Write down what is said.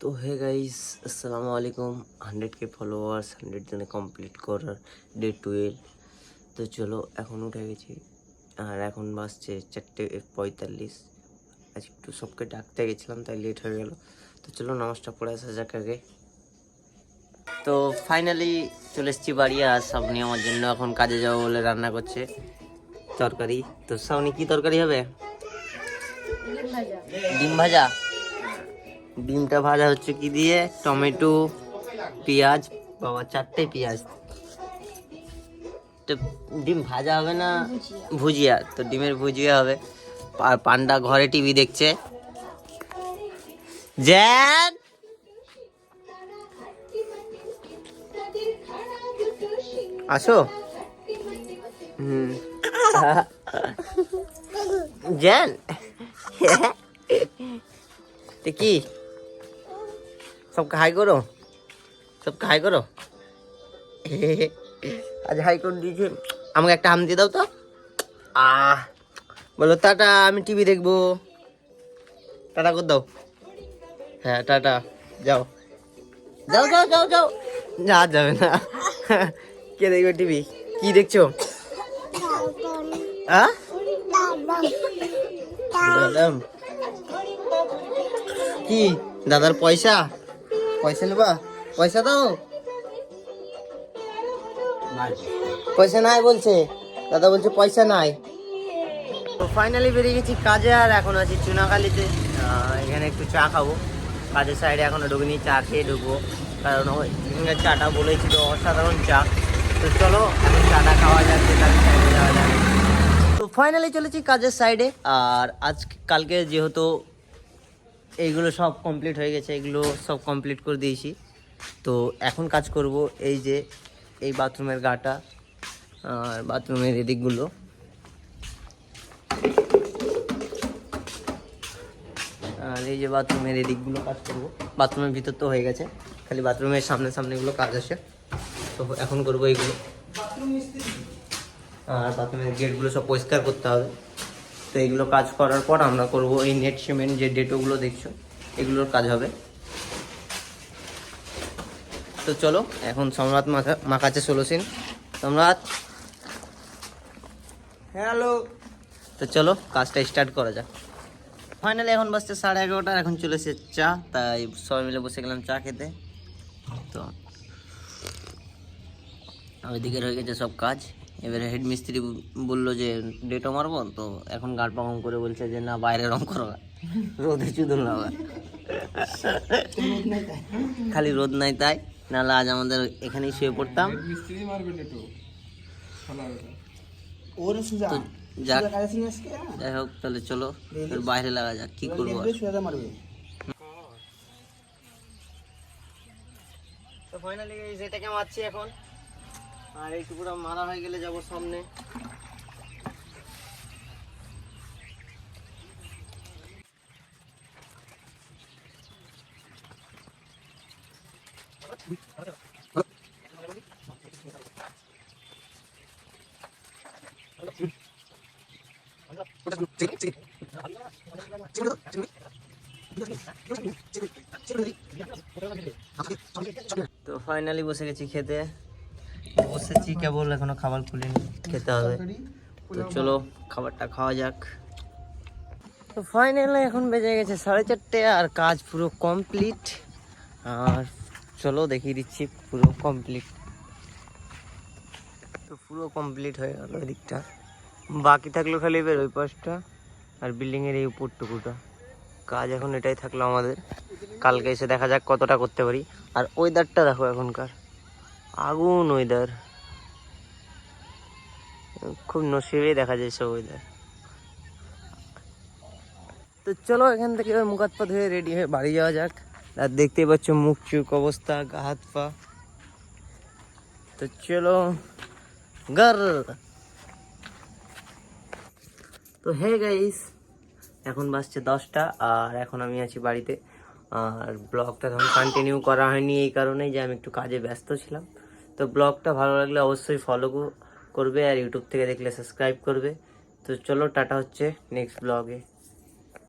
তো hey guys, আসসালামু আলাইকুম। 100K ফলোয়ার্স 100 জনে কমপ্লিট করার ডে 12। তো চলো এখন উঠে গেছি আর এখন বাজছে 4:45। আজ একটু সবকে ডাকতে গেছিলাম তাই লেট হয়ে গেল। তো চলো নামাজটা পড়ে আসা যাক আগে। তো ফাইনালি চলে এসেছি বাড়ি আর সামনে আমার জন্য এখন কাজে যাবো বলে রান্না করছে তরকারি। তো সামনে কি তরকারি হবে? ডিম ভাজা। ডিমটা ভাজা হচ্ছে কি দিয়ে? টমেটো, পেঁয়াজ, বাবা 4টে পেঁয়াজ। তো ডিম ভাজা হবে না ভুজিয়া? তো ডিমের ভুজিয়া হবে। আর পান্ডা ঘরে টিভি দেখছে। জ্যান, আসো। জ্যান তো কি সবকে হাই করো, সবকে হাই করো। আজ হাই করে দিয়েছে। আমাকে একটা হাম দিয়ে দাও তো। বলো টাটা, আমি টিভি দেখবো। টাটা করে দাও। হ্যাঁ টাটা, যাও যাও যাও যাও যাও। যা যাবে না। কে দেখবে টিভি? কি দেখছো? কি দাদার পয়সা? পয়সা নেবা? পয়সা দাও। পয়সা নাই বলছে দাদা, বলছে পয়সা নাই। তো ফাইনালি বেরিয়ে গেছি কাজে আর এখন আছি চুনাখালীতে। এখানে একটু চা খাবো। কাজের সাইডে এখনো ঢুকিনি, চা খেয়ে ঢুকবো কারণ ওই চাটা বলেছিল অসাধারণ চা। তো চলো এখন চাটা খাওয়া যাচ্ছে, কাজের সাইডে যাওয়া যাবে। তো ফাইনালি চলেছি কাজের সাইডে। আর আজ কালকে যেহেতু এইগুলো সব কমপ্লিট হয়ে গেছে, এগুলো সব কমপ্লিট করে দিয়েছি। তো এখন কাজ করব এই যে এই বাথরুমের গাটা আর বাথরুমের এদিকগুলো। আর এই যে বাথরুমের এদিকগুলো কাজ করবো। বাথরুমের ভিতর তো হয়ে গেছে, খালি বাথরুমের সামনে সামনেগুলো কাজ আছে। তো এখন করবো এইগুলো। আর বাথরুমের গেটগুলো সব পরিষ্কার করতে হবে। তো এইগুলো কাজ করার পর আমরা করব এই নেট সিমেন্ট যে ডেটোগুলো দেখছো এগুলোর কাজ হবে। তো চলো এখন সম্রাট মাখাচ্ছে সোলোসিন। সম্রাট, হ্যালো। তো চলো কাজটা স্টার্ট করা যাক। ফাইনালি এখন বাজছে 11:30। এখন চলে এসেছে চা, তাই সবাই মিলে বসে গেলাম চা খেতে। তো ওইদিকে রয়ে গেছে সব কাজ। এবারে হেড মিস্ত্রি বললো যে ডেটো মারবো, তো এখন গাড় পাকম করে বলছে যে না বাইরে রং করো, রোদে চুদুন লাগা। খালি রোদ নাই তাই, নাহলে আজ আমাদের এখানেই শুয়ে পড়তাম। তো যাক, যাই হোক তাহলে চলো বাইরে লাগা যাক, কি করবো। তো ফাইনালি যেটাকে মারছি এখন, আর এইটুকুটা মারা হয়ে গেলে যাবো সামনে। তো ফাইনালি বসে গেছি খেতে। বসেছি কেবল, এখনো খাবার খুলিনি, খেতে হবে। তো চলো খাবারটা খাওয়া যাক। তো ফাইনালি এখন বেজে গেছে 4:30 আর কাজ পুরো কমপ্লিট। আর চলো দেখিয়ে দিচ্ছি পুরো কমপ্লিট। তো পুরো কমপ্লিট হয়ে গেল ওই দিকটা, বাকি থাকলো খালি এবার ওই পাশটা আর বিল্ডিংয়ের এই উপরটুকুটা। কাজ এখন এটাই থাকলো আমাদের, কালকে এসে দেখা যাক কতটা করতে পারি। আর ওয়েদারটা দেখো এখনকার, আগুন ওয়েদার, খুব নসিবেই দেখা যায় সব ওয়েদার। তো চলো এখান থেকে মুখ হাত পা ধুয়ে রেডি হয়ে বাড়ি যাওয়া যাক। আর দেখতেই পাচ্ছ মুখ চুখ অবস্থা, গা হাত পা। তো চলো ঘর। তো হে গাইস, এখন বাজছে 10টা আর এখন আমি আছি বাড়িতে। আর ব্লগটা তখন কন্টিনিউ করা হয়নি এই কারণেই যে আমি একটু কাজে ব্যস্ত ছিলাম। তো ব্লগটা ভালো লাগলে অবশ্যই ফলো করবে আর ইউটিউব থেকে দেখলে সাবস্ক্রাইব করবে। তো চলো টাটা, হচ্ছে নেক্সট ব্লগে।